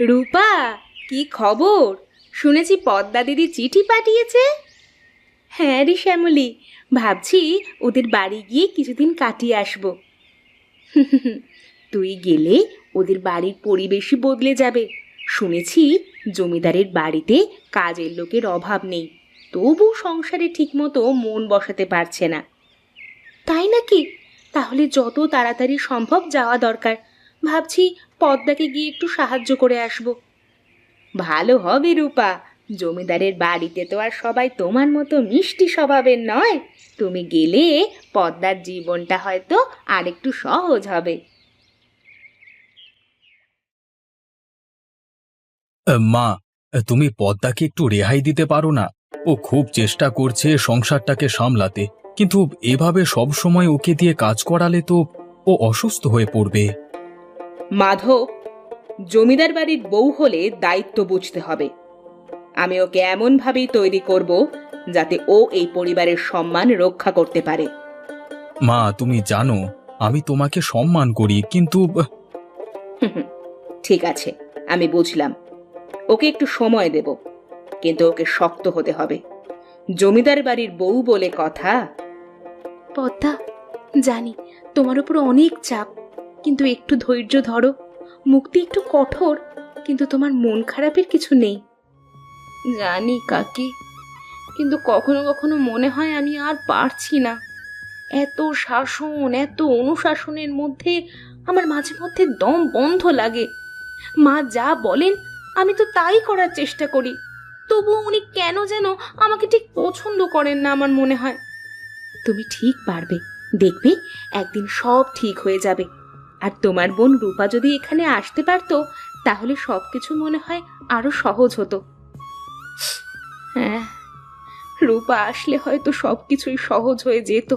রূপা, কি খবর? শুনেছি পদ্মা দিদি চিঠি পাঠিয়েছে। হ্যাঁ রে শ্যামলী, ভাবছি ওদের বাড়ি গিয়ে কিছুদিন কাটিয়ে আসবো। তুই গেলে ওদের বাড়ির পরিবেশই বদলে যাবে। শুনেছি জমিদারের বাড়িতে কাজের লোকের অভাব নেই, তবু সংসারে ঠিকমতো মন বসাতে পারছে না। তাই নাকি? তাহলে যত তাড়াতাড়ি সম্ভব যাওয়া দরকার। ভাবছি পদ্মাকে গিয়ে একটু সাহায্য করে আসব। ভালো হবে রূপা, জমিদারের বাড়িতে তো আর সবাই তোমার মতো মিষ্টি স্বভাবের নয়। তুমি গেলে পদ্মার জীবনটা হয়তো আরেকটু সহজ হবে। মা, তুমি পদ্মাকে একটু রেহাই দিতে পারো না? ও খুব চেষ্টা করছে সংসারটাকে সামলাতে, কিন্তু এভাবে সব সময় ওকে দিয়ে কাজ করালে তো ও অসুস্থ হয়ে পড়বে। মাধব, জমিদার বাড়ির বউ হলে দায়িত্ব বুঝতে হবে। আমি ওকে এমনভাবেই তৈরি করব যাতে ও এই পরিবারের সম্মান রক্ষা করতে পারে। মা, তুমি জানো আমি তোমাকে সম্মান করি, কিন্তু ঠিক আছে, আমি বুঝলাম। ওকে একটু সময় দেব, কিন্তু ওকে শক্ত হতে হবে। জমিদার বাড়ির বউ বলে কথা। পদ্মা, জানি তোমার উপর অনেক চাপ, কিন্তু একটু ধৈর্য ধরো। মুক্তি একটু কঠোর, কিন্তু তোমার মন খারাপের কিছু নেই। জানি কাকি, কিন্তু কখনো কখনো মনে হয় আমি আর পারছি না। এত শাসন, এত অনুশাসনের মধ্যে আমার মাঝে মধ্যে দম বন্ধ লাগে। মা যা বলেন আমি তো তাই করার চেষ্টা করি, তবু উনি কেন যেন আমাকে ঠিক পছন্দ করেন না আমার মনে হয়। তুমি ঠিক পারবে, দেখবে একদিন সব ঠিক হয়ে যাবে। আর তোমার বোন রূপা যদি এখানে আসতে পারতো, তাহলে সবকিছু মনে হয় আরো সহজ হতো। হ্যাঁ, রূপা আসলে হয়তো সবকিছুই সহজ হয়ে যেত।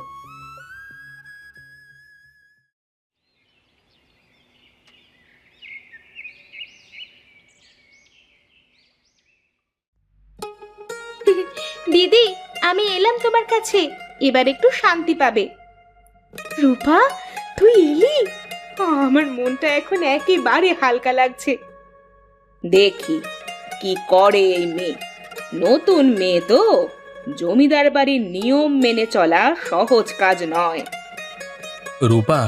দিদি, আমি এলাম তোমার কাছে, এবার একটু শান্তি পাবে। রূপা, তুই এলি? আমার মনটা এখন একেবারে হালকা লাগছে। দেখি কি করে এই মেয়ে। নতুন মেয়ে তো, জমিদার বাড়ির নিয়ম মেনে চলা সহজ কাজ নয়। রূপা,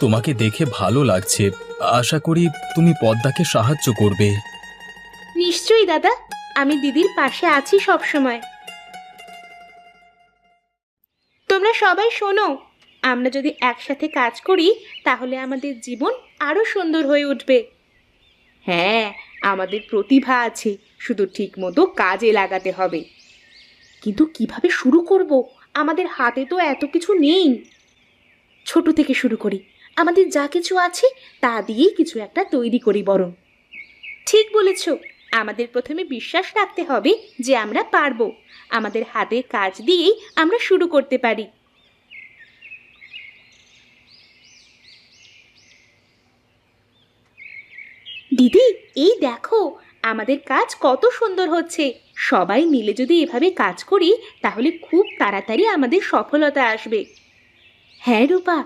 তোমাকে দেখে ভালো লাগছে। আশা করি তুমি পদ্মাকে সাহায্য করবে। নিশ্চয়ই দাদা, আমি দিদির পাশে আছি সব সময়। তোমরা সবাই শোনো, আমরা যদি একসাথে কাজ করি তাহলে আমাদের জীবন আরো সুন্দর হয়ে উঠবে। হ্যাঁ, আমাদের প্রতিভা আছে, শুধু ঠিকমতো কাজে লাগাতে হবে। কিন্তু কিভাবে শুরু করব? আমাদের হাতে তো এত কিছু নেই। ছোট থেকে শুরু করি, আমাদের যা কিছু আছে তা দিয়েই কিছু একটা তৈরি করি বরং। ঠিক বলেছ, আমাদের প্রথমে বিশ্বাস রাখতে হবে যে আমরা পারবো। আমাদের হাতের কাজ দিয়েই আমরা শুরু করতে পারি। দিদি, এই দেখো আমাদের কাজ কত সুন্দর হচ্ছে। সবাই মিলে যদি এভাবে কাজ করি তাহলে খুব তাড়াতাড়ি আমাদের সফলতা আসবে। হ্যাঁ রূপা,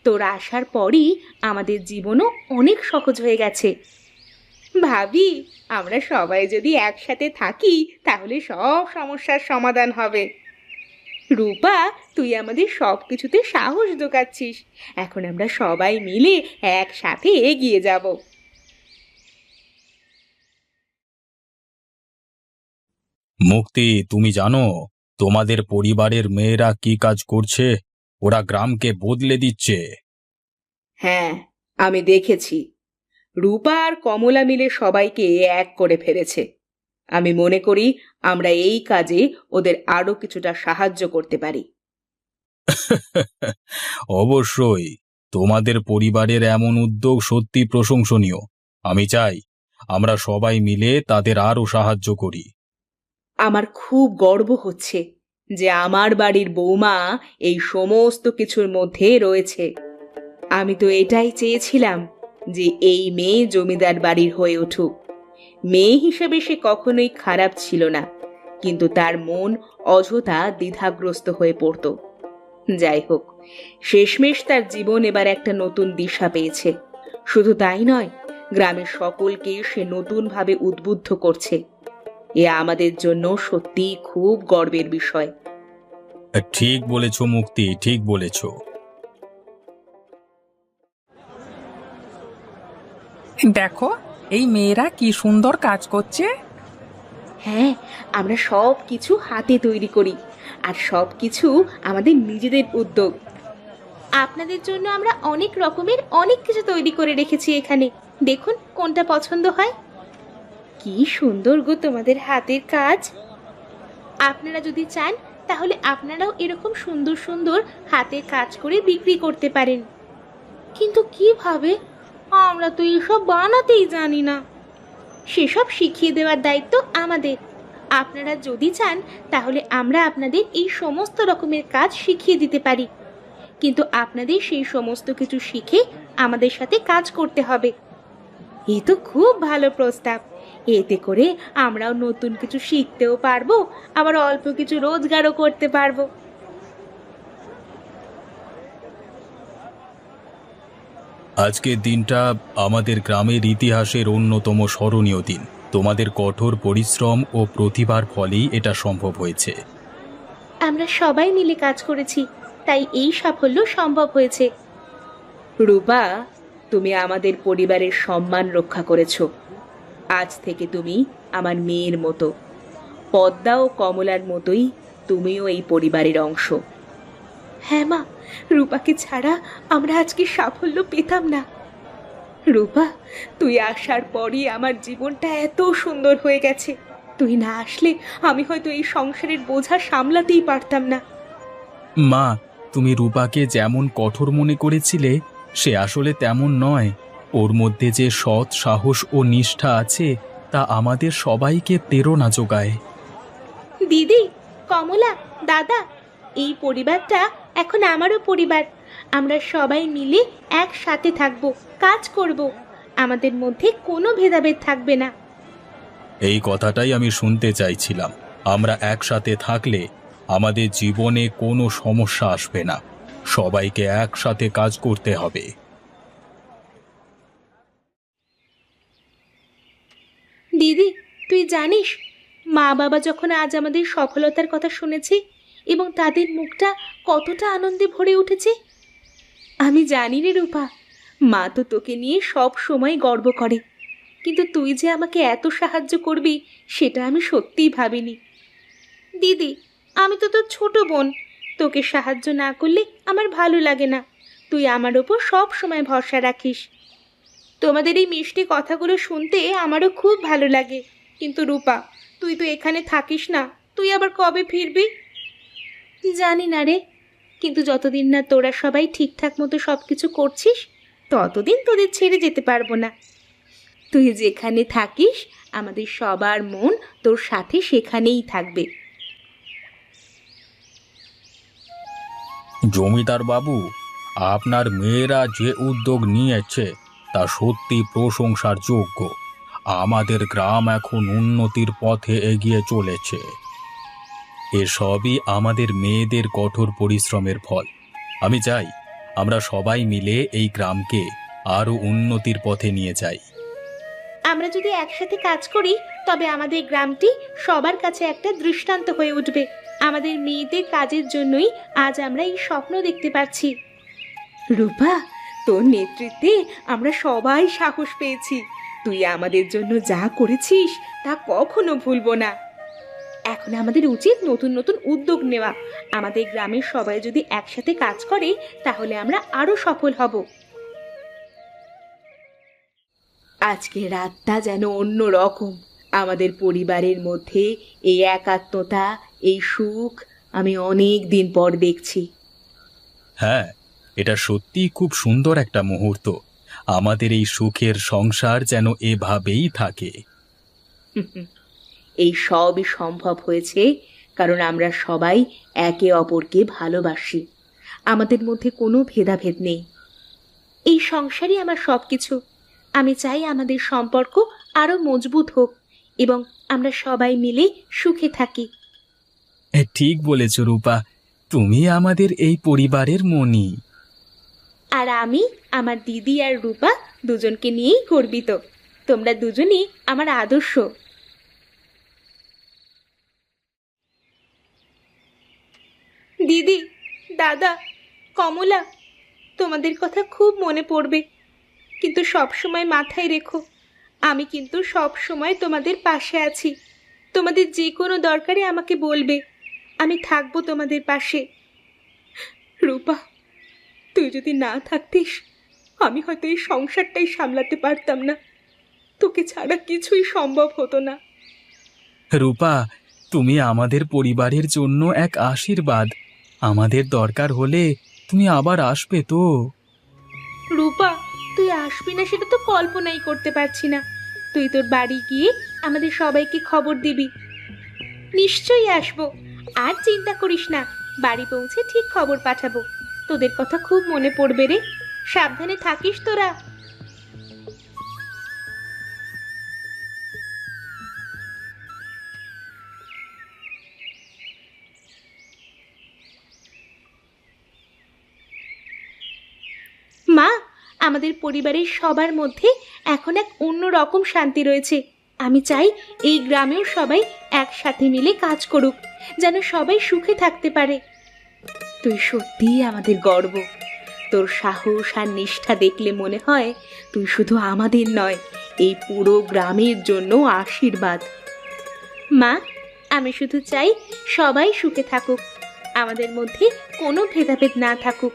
তোর আসার পরই আমাদের জীবনও অনেক সহজ হয়ে গেছে। ভাবি, আমরা সবাই যদি একসাথে থাকি তাহলে সব সমস্যার সমাধান হবে। রূপা, তুই আমাদের সব কিছুতে সাহস জোগাচ্ছিস। এখন আমরা সবাই মিলে একসাথে এগিয়ে যাব। মুক্তি, তুমি জানো তোমাদের পরিবারের মেয়েরা কি কাজ করছে? ওরা গ্রামকে বদলে দিচ্ছে। হ্যাঁ, আমি দেখেছি। রূপা আর কমলা মিলে সবাইকে এক করে ফেলেছে। আমি মনে করি আমরা এই কাজে ওদের আরো কিছুটা সাহায্য করতে পারি। অবশ্যই, তোমাদের পরিবারের এমন উদ্যোগ সত্যি প্রশংসনীয়। আমি চাই আমরা সবাই মিলে তাদের আরও সাহায্য করি। আমার খুব গর্ব হচ্ছে যে আমার বাড়ির বৌমা এই সমস্ত কিছুর মধ্যে রয়েছে। আমি তো এটাই চেয়েছিলাম যে এই মেয়ে জমিদার বাড়ির হয়ে উঠুক। মেয়ে হিসেবে সে কখনোই খারাপ ছিল না, কিন্তু তার মন অযথা দ্বিধাগ্রস্ত হয়ে পড়ত। যাই হোক, শেষমেশ তার জীবন এবার একটা নতুন দিশা পেয়েছে। শুধু তাই নয়, গ্রামের সকলকে সে নতুনভাবে উদ্বুদ্ধ করছে। এ আমাদের জন্য সত্যি খুব গর্বের বিষয়। ঠিক বলেছ মুক্তি, ঠিক বলেছ। দেখো, এই মেয়েরা কি সুন্দর কাজ করছে। হ্যাঁ, আমরা সব কিছু হাতে তৈরি করি, আর সব কিছু আমাদের নিজেদের উদ্যোগ। আপনাদের জন্য আমরা অনেক রকমের অনেক কিছু তৈরি করে রেখেছি এখানে। দেখুন কোনটা পছন্দ হয়। কি সুন্দর গো তোমাদের হাতের কাজ। আপনারা যদি চান তাহলে আপনারাও এরকম সুন্দর সুন্দর হাতের কাজ করে বিক্রি করতে পারেন। কিন্তু কিভাবে? আমরা তো এসব বানাতেই জানি না। সেসব শিখিয়ে দেওয়ার দায়িত্ব আমাদের। আপনারা যদি চান তাহলে আমরা আপনাদের এই সমস্ত রকমের কাজ শিখিয়ে দিতে পারি, কিন্তু আপনাদের সেই সমস্ত কিছু শিখে আমাদের সাথে কাজ করতে হবে। এ তো খুব ভালো প্রস্তাব। এতে করে আমরাও নতুন কিছু শিখতেও পারবো, আবার অল্প কিছু রোজগারও করতে পারবো। আজকের দিনটা আমাদের গ্রামের ইতিহাসের অন্যতম স্মরণীয় দিন। তোমাদের কঠোর পরিশ্রম ও প্রতিভার ফলেই এটা সম্ভব হয়েছে। আমরা সবাই মিলে কাজ করেছি, তাই এই সাফল্য সম্ভব হয়েছে। রূপা, তুমি আমাদের পরিবারের সম্মান রক্ষা করেছো। আজ থেকে তুমি আমার মেয়ের মতো। পদ্মা ও কমলার মতোই তুমিও এই পরিবারের অংশ। হ্যাঁ মা, রূপাকে ছাড়া আমরা আজকে সাফল্য পেতাম না। রূপা, তুই আসার পরই আমার জীবনটা এত সুন্দর হয়ে গেছে। তুই না আসলে আমি হয়তো এই সংসারের বোঝা সামলাতেই পারতাম না। মা, তুমি রূপাকে যেমন কঠোর মনে করেছিলে, সে আসলে তেমন নয়। ওর মধ্যে যে সৎ সাহস ও নিষ্ঠা আছে, তা আমাদের সবাইকে প্রেরণা যোগায়। দিদি, কমলা, দাদা, এই পরিবারটা এখন আমারও পরিবার। আমরা সবাই মিলে একসাথে থাকবো, কাজ করব। আমাদের মধ্যে কোনো ভেদাভেদ থাকবে না। এই কথাটাই আমি শুনতে চাইছিলাম। আমরা একসাথে থাকলে আমাদের জীবনে কোনো সমস্যা আসবে না। সবাইকে একসাথে কাজ করতে হবে। দিদি, তুই জানিস, মা বাবা যখন আজ আমাদের সফলতার কথা শুনেছে এবং তাদের মুখটা কতটা আনন্দে ভরে উঠেছে। আমি জানি রে রূপা, মা তো তোকে নিয়ে সব সময় গর্ব করে, কিন্তু তুই যে আমাকে এত সাহায্য করবি সেটা আমি সত্যিই ভাবিনি। দিদি, আমি তো তোর ছোট বোন। তোকে সাহায্য না করলে আমার ভালো লাগে না। তুই আমার ওপর সব সময় ভরসা রাখিস। তোমাদের এই মিষ্টি কথাগুলো শুনতে আমারও খুব ভালো লাগে। কিন্তু রূপা, তুই তো এখানে থাকিস না। তুই আবার কবে ফিরবি? জানি না রে, কিন্তু যতদিন না তোরা সবাই ঠিকঠাক মতো সব কিছু করছিস, ততদিন তোদের ছেড়ে যেতে পারবো না। তুই যেখানে থাকিস আমাদের সবার মন তোর সাথে সেখানেই থাকবে। জমিদার বাবু, আপনার মেয়েরা যে উদ্যোগ নিয়েছে তা সত্যি প্রশংসার যোগ্য। আমাদের গ্রাম এখন উন্নতির পথে এগিয়ে চলেছে। এসবই আমাদের মেয়েদের কঠোর পরিশ্রমের ফল। আমি চাই আমরা সবাই মিলে এই গ্রামকে আরো উন্নতির পথে নিয়ে যাই। আমরা যদি একসাথে কাজ করি তবে আমাদের গ্রামটি সবার কাছে একটা দৃষ্টান্ত হয়ে উঠবে। আমাদের মেয়েদের কাজের জন্যই আজ আমরা এই স্বপ্ন দেখতে পাচ্ছি। রূপা, তোর নেতৃত্বে আমরা সবাই সাহস পেয়েছি। তুই আমাদের জন্য যা করেছিস তা কখনো ভুলবো না। এখন আমাদের উচিত নতুন নতুন উদ্যোগ নেওয়া। আমাদের গ্রামের সবাই যদি একসাথে কাজ করে তাহলে আমরা আরো সফল হব। আজকের রাতটা যেন অন্য রকম। আমাদের পরিবারের মধ্যে এই একাত্মতা, এই সুখ আমি অনেক দিন পর দেখছি। হ্যাঁ, এটা সত্যিই খুব সুন্দর একটা মুহূর্ত। আমাদের এই সুখের সংসার যেন এভাবেই থাকে। এই সবই সম্ভব হয়েছে কারণ আমরা সবাই একে অপরকে ভালোবাসি। আমাদের মধ্যে কোনো ভেদাভেদ নেই। এই সংসারই আমার সবকিছু। আমি চাই আমাদের সম্পর্ক আরো মজবুত হোক এবং আমরা সবাই মিলে সুখে থাকি। ঠিক বলেছ রূপা, তুমি আমাদের এই পরিবারের মণি। আর আমি আমার দিদি আর রূপা দুজনকে নিয়েই গর্বিত। তোমরা দুজনই আমার আদর্শ। দিদি, দাদা, কমলা, তোমাদের কথা খুব মনে পড়বে, কিন্তু সব সময় মাথায় রেখো আমি কিন্তু সব সময় তোমাদের পাশে আছি। তোমাদের যে কোনো দরকারে আমাকে বলবে, আমি থাকবো তোমাদের পাশে। রূপা, তুই যদি না থাকতিস আমি হয়তো এই সংসারটাই সামলাতে পারতাম না। তোকে ছাড়া কিছুই সম্ভব হতো না। রূপা, তুমি আমাদের পরিবারের জন্য এক আশীর্বাদ। আমাদের দরকার হলে তুমি আবার আসবে তো। রূপা, তুই আসবি না সেটা তো কল্পনাই করতে পারছি না। তুই তোর বাড়ি গিয়ে আমাদের সবাইকে খবর দিবি। নিশ্চয়ই আসবো, আর চিন্তা করিস না, বাড়ি পৌঁছে ঠিক খবর পাঠাবো। তোদের কথা খুব মনে পড়বে রে, সাবধানে থাকিস তোরা। মা, আমাদের পরিবারের সবার মধ্যে এখন এক অন্য রকম শান্তি রয়েছে। আমি চাই এই গ্রামেও সবাই একসাথে মিলে কাজ করুক, যেন সবাই সুখে থাকতে পারে। তুই সত্যিই আমাদের গর্ব। তোর সাহস আর নিষ্ঠা দেখলে মনে হয় তুই শুধু আমাদের নয়, এই পুরো গ্রামের জন্য আশীর্বাদ। মা, আমি শুধু চাই সবাই সুখে থাকুক, আমাদের মধ্যে কোনো ভেদাভেদ না থাকুক।